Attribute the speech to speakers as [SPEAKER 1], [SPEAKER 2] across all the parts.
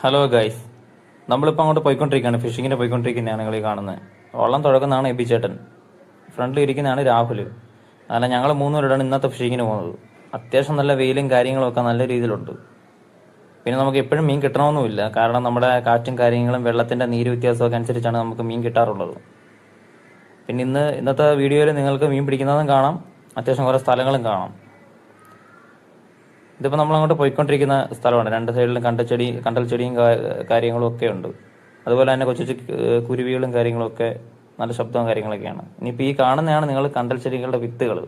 [SPEAKER 1] Hello guys, നമ്മളിപ്പോൾ അങ്ങോട്ട് പോയിക്കൊണ്ടിരിക്കുകയാണ്. ഫിഷിങ്ങിന് പോയിക്കൊണ്ടിരിക്കുന്നതാണ് നിങ്ങൾ ഈ കാണുന്നത്. വള്ളം തുടക്കുന്നതാണ് എബി ചേട്ടൻ, ഫ്രണ്ടിൽ ഇരിക്കുന്നതാണ് രാഹുൽ. അങ്ങനെ ഞങ്ങൾ മൂന്നുപേരാണ് ഇന്നത്തെ ഫിഷിങ്ങിന് പോകുന്നത്. അത്യാവശ്യം നല്ല വെയിലും കാര്യങ്ങളൊക്കെ നല്ല രീതിയിലുണ്ട്. പിന്നെ നമുക്ക് എപ്പോഴും മീൻ കിട്ടണമെന്നുമില്ല, കാരണം നമ്മുടെ കാറ്റും കാര്യങ്ങളും വെള്ളത്തിൻ്റെ നീര് വ്യത്യാസമൊക്കെ അനുസരിച്ചാണ് നമുക്ക് മീൻ കിട്ടാറുള്ളത്. പിന്നെ ഇന്നത്തെ വീഡിയോയിൽ നിങ്ങൾക്ക് മീൻ പിടിക്കുന്നതും കാണാം, അത്യാവശ്യം കുറേ സ്ഥലങ്ങളും കാണാം. ഇതിപ്പോൾ നമ്മളങ്ങോട്ട് പോയിക്കൊണ്ടിരിക്കുന്ന സ്ഥലമാണ്. രണ്ട് സൈഡിലും കണ്ടൽ ചെടിയും കാര്യങ്ങളും ഒക്കെ ഉണ്ട്. അതുപോലെ തന്നെ കൊച്ചു കുരുവികളും കാര്യങ്ങളൊക്കെ നല്ല ശബ്ദവും കാര്യങ്ങളൊക്കെയാണ്. ഇനിയിപ്പോൾ ഈ കാണുന്നതാണ് നിങ്ങൾ കണ്ടൽ ചെടികളുടെ വിത്തുകൾ.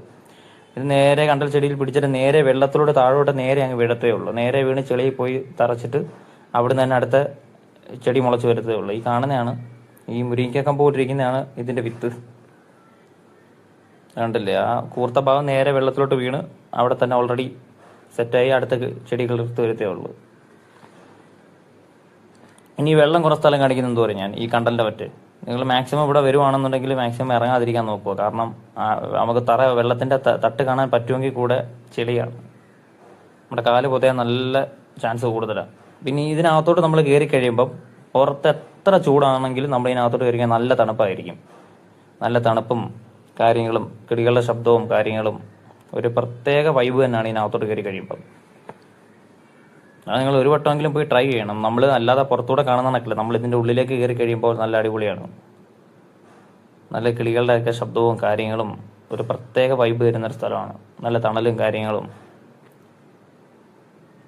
[SPEAKER 1] ഇത് നേരെ കണ്ടൽ ചെടിയിൽ പിടിച്ചിട്ട് നേരെ വെള്ളത്തിലൂടെ താഴോട്ട് നേരെ അങ്ങ് വീഴത്തേ ഉള്ളൂ. നേരെ വീണ് ചെളിയിൽ പോയി തറച്ചിട്ട് അവിടുന്ന് തന്നെ അടുത്ത ചെടി മുളച്ച് വരത്തേ ഉള്ളൂ. ഈ കാണുന്നതാണ്, ഈ മുരിങ്ങ കമ്പ് പോയിട്ടിരിക്കുന്നതാണ് ഇതിൻ്റെ വിത്ത്. കണ്ടില്ലേ, ആ കൂർത്ത ഭാഗം നേരെ വെള്ളത്തിലോട്ട് വീണ് അവിടെ തന്നെ ഓൾറെഡി സെറ്റായി അടുത്ത ചെടികൾ എടുത്ത് വരത്തേ ഉള്ളൂ. ഇനി വെള്ളം കുറച്ച് സ്ഥലം കാണിക്കുന്നത് എന്തോ ഞാൻ ഈ കണ്ടലിൻ്റെ പറ്റ്. നിങ്ങൾ മാക്സിമം ഇവിടെ വരുവാണെന്നുണ്ടെങ്കിൽ മാക്സിമം ഇറങ്ങാതിരിക്കാൻ നോക്കുക. കാരണം നമുക്ക് വെള്ളത്തിൻ്റെ തട്ട് കാണാൻ പറ്റുമെങ്കിൽ കൂടെ ചെളിയാണ്, നമ്മുടെ കാല് പൊതയാൻ നല്ല ചാൻസ് കൂടുതലാണ്. പിന്നെ ഇതിനകത്തോട്ട് നമ്മൾ കയറി കഴിയുമ്പം പുറത്ത് എത്ര ചൂടാണെങ്കിലും നമ്മൾ ഇതിനകത്തോട്ട് കയറി നല്ല തണുപ്പായിരിക്കും. നല്ല തണുപ്പും കാര്യങ്ങളും കിളികളുടെ ശബ്ദവും കാര്യങ്ങളും ഒരു പ്രത്യേക വൈബ് തന്നെയാണ് ഇതിനകത്തോട്ട് കയറി കഴിയുമ്പം. അത് നിങ്ങൾ ഒരു വട്ടമെങ്കിലും പോയി ട്രൈ ചെയ്യണം. നമ്മൾ അല്ലാതെ പുറത്തൂടെ കാണുന്നതൊക്കെ നമ്മൾ ഇതിൻ്റെ ഉള്ളിലേക്ക് കയറി കഴിയുമ്പോൾ നല്ല അടിപൊളിയാണ്. നല്ല കിളികളുടെയൊക്കെ ശബ്ദവും കാര്യങ്ങളും ഒരു പ്രത്യേക വൈബ് തരുന്നൊരു സ്ഥലമാണ്. നല്ല തണലും കാര്യങ്ങളും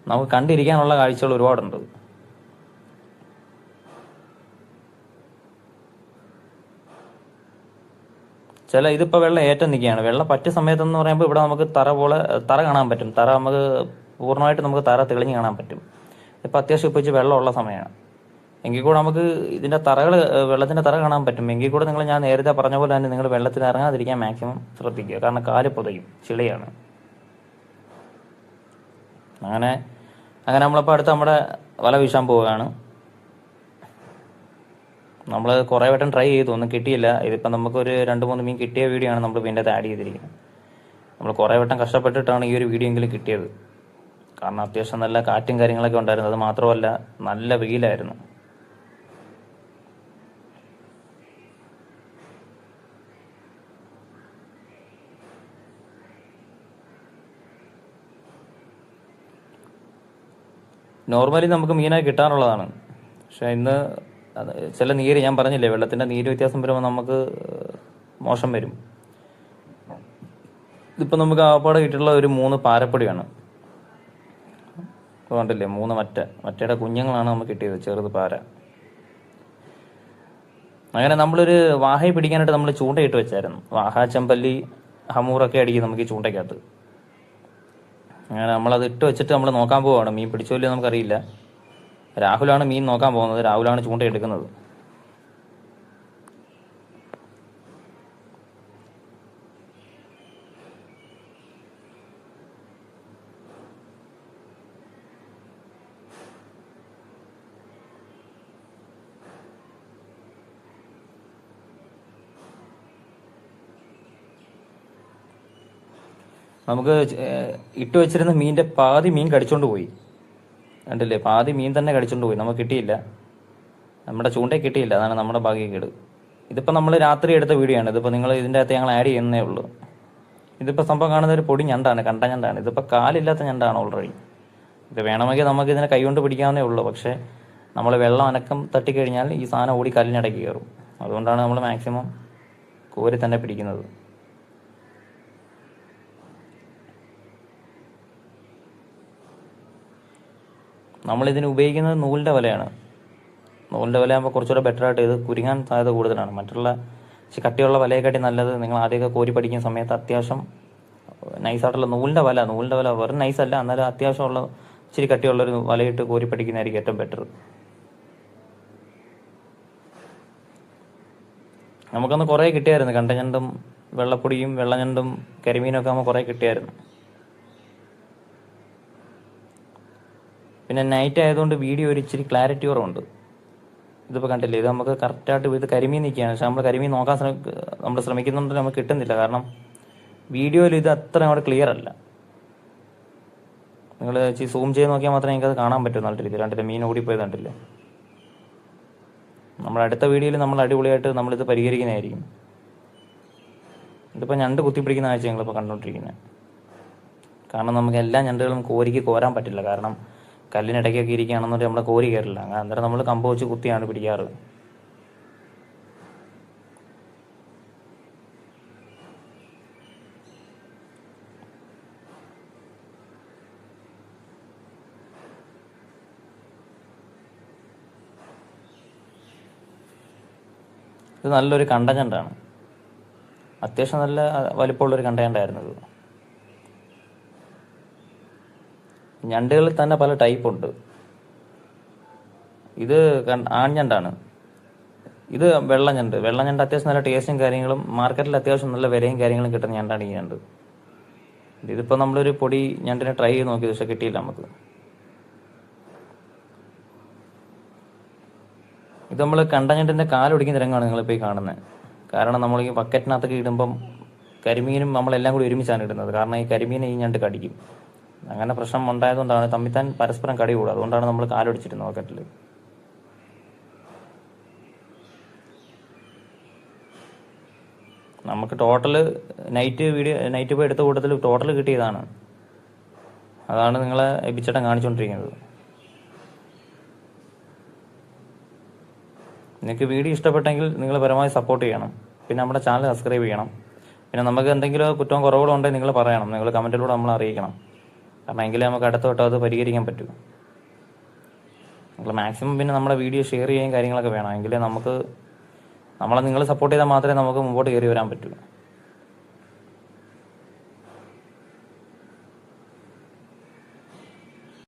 [SPEAKER 1] നമുക്ക് കണ്ടിരിക്കാനുള്ള കാഴ്ചകൾ ഒരുപാടുണ്ട്. ഇതിപ്പോൾ വെള്ളം ഏറ്റം നിൽക്കുകയാണ്. വെള്ളം പറ്റിയ സമയത്തെന്ന് പറയുമ്പോൾ ഇവിടെ നമുക്ക് തറ കാണാൻ പറ്റും. തറ നമുക്ക് പൂർണ്ണമായിട്ട് നമുക്ക് തറ തെളിഞ്ഞ് കാണാൻ പറ്റും. ഇപ്പം അത്യാവശ്യം ഇപ്പോൾ വെച്ച് വെള്ളമുള്ള സമയമാണ്. എങ്കിൽ കൂടെ നമുക്ക് ഇതിൻ്റെ വെള്ളത്തിൻ്റെ തറ കാണാൻ പറ്റും. എങ്കിൽ കൂടെ ഞാൻ നേരത്തെ പറഞ്ഞ പോലെ തന്നെ നിങ്ങൾ വെള്ളത്തിൽ ഇറങ്ങാതിരിക്കാൻ മാക്സിമം ശ്രദ്ധിക്കുക. കാരണം കാല് പുതയും, ചെളിയാണ്. അങ്ങനെ നമ്മളിപ്പോൾ അടുത്ത് നമ്മുടെ വല വീശാൻ പോവുകയാണ്. നമ്മൾ കുറേ വട്ടം ട്രൈ ചെയ്തു, ഒന്നും കിട്ടിയില്ല. ഇതിപ്പോൾ നമുക്കൊരു 2-3 മീൻ കിട്ടിയ വീഡിയോ ആണ് നമ്മൾ പിന്നെ അത് ആഡ് ചെയ്തിരിക്കുന്നത്. നമ്മൾ കുറേ വട്ടം കഷ്ടപ്പെട്ടിട്ടാണ് ഈ ഒരു വീഡിയോ എങ്കിലും കിട്ടിയത്. കാരണം അത്യാവശ്യം നല്ല കാറ്റും കാര്യങ്ങളൊക്കെ ഉണ്ടായിരുന്നു. അത് മാത്രമല്ല നല്ല വെയിലായിരുന്നു. നോർമലി നമുക്ക് മീനായി കിട്ടാറുള്ളതാണ്. പക്ഷെ ഇന്ന് ചില നീര്, ഞാൻ പറഞ്ഞില്ലേ, വെള്ളത്തിൻ്റെ നീര് വ്യത്യാസം വരുമ്പോൾ നമുക്ക് മോശം വരും. ഇതിപ്പോൾ നമുക്ക് ആപ്പാടെ കിട്ടിയിട്ടുള്ള ഒരു 3 പാരപ്പൊടിയാണ്. കണ്ടില്ലേ, 3 മറ്റയുടെ കുഞ്ഞുങ്ങളാണ് നമുക്ക് കിട്ടിയത്, ചെറുത് പാര. അങ്ങനെ നമ്മളൊരു വാഹയെ പിടിക്കാനായിട്ട് നമ്മൾ ചൂണ്ടയിട്ട് വെച്ചായിരുന്നു. വാഹ, ചെമ്പല്ലി, ഹമൂറൊക്കെ അടിക്കും നമുക്ക് ഈ ചൂണ്ടയ്ക്കകത്ത്. അങ്ങനെ നമ്മളത് ഇട്ട് വെച്ചിട്ട് നമ്മൾ നോക്കാൻ പോവുകയാണ്. മീൻ പിടിച്ചോ ഇല്ലയോ നമുക്കറിയില്ല. രാഹുലാണ് മീൻ നോക്കാൻ പോകുന്നത്, രാഹുലാണ് ചൂണ്ട എടുക്കുന്നത്. നമുക്ക് ഇട്ട് വെച്ചിരുന്ന മീനിൻ്റെ പാതി മീൻ കടിച്ചോണ്ട് പോയി. കണ്ടില്ലേ, പാതി മീൻ തന്നെ കടിച്ചോണ്ട് പോയി. നമുക്ക് കിട്ടിയില്ല, നമ്മുടെ ചൂണ്ടയിൽ കിട്ടിയില്ല. അതാണ് നമ്മുടെ ഭാഗ്യക്കേട്. ഇതിപ്പോൾ നമ്മൾ രാത്രി എടുത്ത വീഡിയോ ആണ്. ഇതിപ്പോൾ നിങ്ങൾ ഇതിൻ്റെ അകത്ത് ഞങ്ങൾ ആഡ് ചെയ്യുന്നേ ഉള്ളൂ. ഇതിപ്പോൾ സംഭവം കാണുന്ന ഒരു പൊടി ഞണ്ടാണ്, കണ്ട ഞണ്ടാണ്. ഇതിപ്പോൾ കാലില്ലാത്ത ഞണ്ടാണ് ഓൾറെഡി. ഇത് വേണമെങ്കിൽ നമുക്ക് ഇതിനെ കൈകൊണ്ട് പിടിക്കാവുന്നേ ഉള്ളൂ. പക്ഷേ നമ്മൾ വെള്ളം അനക്കം തട്ടിക്കഴിഞ്ഞാൽ ഈ സാധനം ഓടി കല്ലിനിടയ്ക്ക് കയറും. അതുകൊണ്ടാണ് നമ്മൾ മാക്സിമം കോരി തന്നെ പിടിക്കുന്നത്. നമ്മളിതിന് ഉപയോഗിക്കുന്നത് നൂലിൻ്റെ വലയാണ്. നൂലിൻ്റെ വലയാകുമ്പോൾ കുറച്ചുകൂടെ ബെറ്ററായിട്ട് ഇത് കുരുങ്ങാൻ സാധ്യത കൂടുതലാണ്. മറ്റുള്ള കട്ടിയുള്ള വലയെക്കാട്ടി നല്ലത് നിങ്ങൾ ആദ്യമൊക്കെ കോരി പഠിക്കുന്ന സമയത്ത് അത്യാവശ്യം നൈസായിട്ടുള്ള നൂലിൻ്റെ വല വെറും നൈസല്ല, എന്നാലും അത്യാവശ്യമുള്ള ഇച്ചിരി കട്ടിയുള്ളൊരു വലയിട്ട് കോരി പഠിക്കുന്നതായിരിക്കും ഏറ്റവും ബെറ്റർ. നമുക്കൊന്ന് കുറേ കിട്ടിയായിരുന്നു. കണ്ടഞ്ഞണ്ടും വെള്ളപ്പൊടിയും വെള്ളഞ്ഞണ്ടും കരിമീനൊക്കെ ആകുമ്പോൾ കുറേ കിട്ടിയായിരുന്നു. പിന്നെ നൈറ്റ് ആയതുകൊണ്ട് വീഡിയോ ഒരു ഇച്ചിരി ക്ലാരിറ്റി കുറവുണ്ട്. ഇതിപ്പോൾ കണ്ടില്ലേ, ഇത് നമുക്ക് കറക്റ്റായിട്ട് ഇത് കരിമീൻ നിൽക്കുകയാണ്. പക്ഷെ നമ്മൾ കരിമീൻ നോക്കാൻ നമ്മൾ ശ്രമിക്കുന്നുണ്ട്, നമുക്ക് കിട്ടുന്നില്ല. കാരണം വീഡിയോയിൽ ഇത് അത്ര അങ്ങോട്ട് ക്ലിയർ അല്ല. നിങ്ങൾ സൂം ചെയ്ത് നോക്കിയാൽ മാത്രമേ നിങ്ങൾക്ക് അത് കാണാൻ പറ്റും നല്ല രീതിയിൽ. കണ്ടില്ലേ, മീൻ ഓടിപ്പോയത് കണ്ടില്ലേ. നമ്മുടെ അടുത്ത വീഡിയോയിൽ നമ്മൾ അടിപൊളിയായിട്ട് നമ്മളിത് പരിഹരിക്കുന്നതായിരിക്കും. ഇതിപ്പോൾ ഞണ്ട് കുത്തിപ്പിടിക്കുന്ന ആഴ്ച ഞങ്ങളിപ്പോൾ കണ്ടുകൊണ്ടിരിക്കുന്നത്. കാരണം നമുക്ക് എല്ലാ ഞണ്ടുകളും കോരിക്ക് കോരാൻ പറ്റില്ല. കാരണം കല്ലിനിടയ്ക്കൊക്കെ ഇരിക്കുകയാണെന്നുണ്ടെങ്കിൽ നമ്മളെ കോരി കയറില്ല. അന്നേരം നമ്മൾ കമ്പ് വെച്ച് കുത്തിയാണ് പിടിക്കാറ്. ഇത് നല്ലൊരു കണ്ടഞ്ഞണ്ടാണ്. അത്യാവശ്യം നല്ല വലിപ്പമുള്ളൊരു കണ്ടഞ്ഞണ്ടായിരുന്നു ഇത്. ഞണ്ടുകളിൽ തന്നെ പല ടൈപ്പ് ഉണ്ട്. ഇത് ആൺഞണ്ടാണ്. ഇത് വെള്ളഞ്ഞണ്ട്. വെള്ളഞ്ഞണ്ട് അത്യാവശ്യം നല്ല ടേസ്റ്റും കാര്യങ്ങളും മാർക്കറ്റിൽ അത്യാവശ്യം നല്ല വിലയും കാര്യങ്ങളും കിട്ടുന്ന ഞണ്ടാണ് ഈ ഞണ്ട്. ഇതിപ്പോൾ നമ്മളൊരു പൊടി ഞണ്ടിനെ ട്രൈ ചെയ്ത് നോക്കി, പക്ഷെ കിട്ടിയില്ല നമുക്ക്. ഇത് നമ്മൾ കണ്ടഞ്ഞണ്ടിൻ്റെ കാലൊടിക്കുന്ന രംഗമാണ് നിങ്ങളിപ്പോൾ ഈ കാണുന്നത്. കാരണം നമ്മൾ ഈ ബക്കറ്റിനകത്തൊക്കെ ഇടുമ്പം കരിമീനും നമ്മളെല്ലാം കൂടി ഒരുമിച്ചാണ് ഇടുന്നത്. കാരണം ഈ കരിമീനെ ഈ ഞണ്ട് കടിക്കും. അങ്ങനെ പ്രശ്നം ഉണ്ടായതുകൊണ്ടാണ് തമ്മിത്താൻ പരസ്പരം കടി കൂടുക. അതുകൊണ്ടാണ് നമ്മൾ കാലൊടിച്ചിരുന്നത് ബക്കറ്റിൽ. നമുക്ക് ടോട്ടൽ നൈറ്റ് പോയി എടുത്ത കൂട്ടത്തിൽ ടോട്ടൽ കിട്ടിയതാണ്. അതാണ് നിങ്ങളെ എബിച്ചേട്ടൻ കാണിച്ചുകൊണ്ടിരിക്കുന്നത്. നിങ്ങൾക്ക് വീഡിയോ ഇഷ്ടപ്പെട്ടെങ്കിൽ നിങ്ങൾ പരമാവധി സപ്പോർട്ട് ചെയ്യണം. പിന്നെ നമ്മുടെ ചാനൽ സബ്സ്ക്രൈബ് ചെയ്യണം. പിന്നെ നമുക്ക് എന്തെങ്കിലും കുറ്റവും കുറവുകളും ഉണ്ടെങ്കിൽ നിങ്ങൾ പറയണം. നിങ്ങൾ കമൻറ്റിലൂടെ നമ്മൾ അറിയിക്കണം. കാരണം എങ്കിലേ നമുക്ക് അടുത്ത വട്ടം അത് പരിഹരിക്കാൻ പറ്റൂ. നിങ്ങൾ മാക്സിമം പിന്നെ നമ്മുടെ വീഡിയോ ഷെയർ ചെയ്യുകയും കാര്യങ്ങളൊക്കെ വേണം. എങ്കിലേ നിങ്ങൾ സപ്പോർട്ട് ചെയ്താൽ മാത്രമേ നമുക്ക് മുമ്പോട്ട് കയറി വരാൻ പറ്റൂ.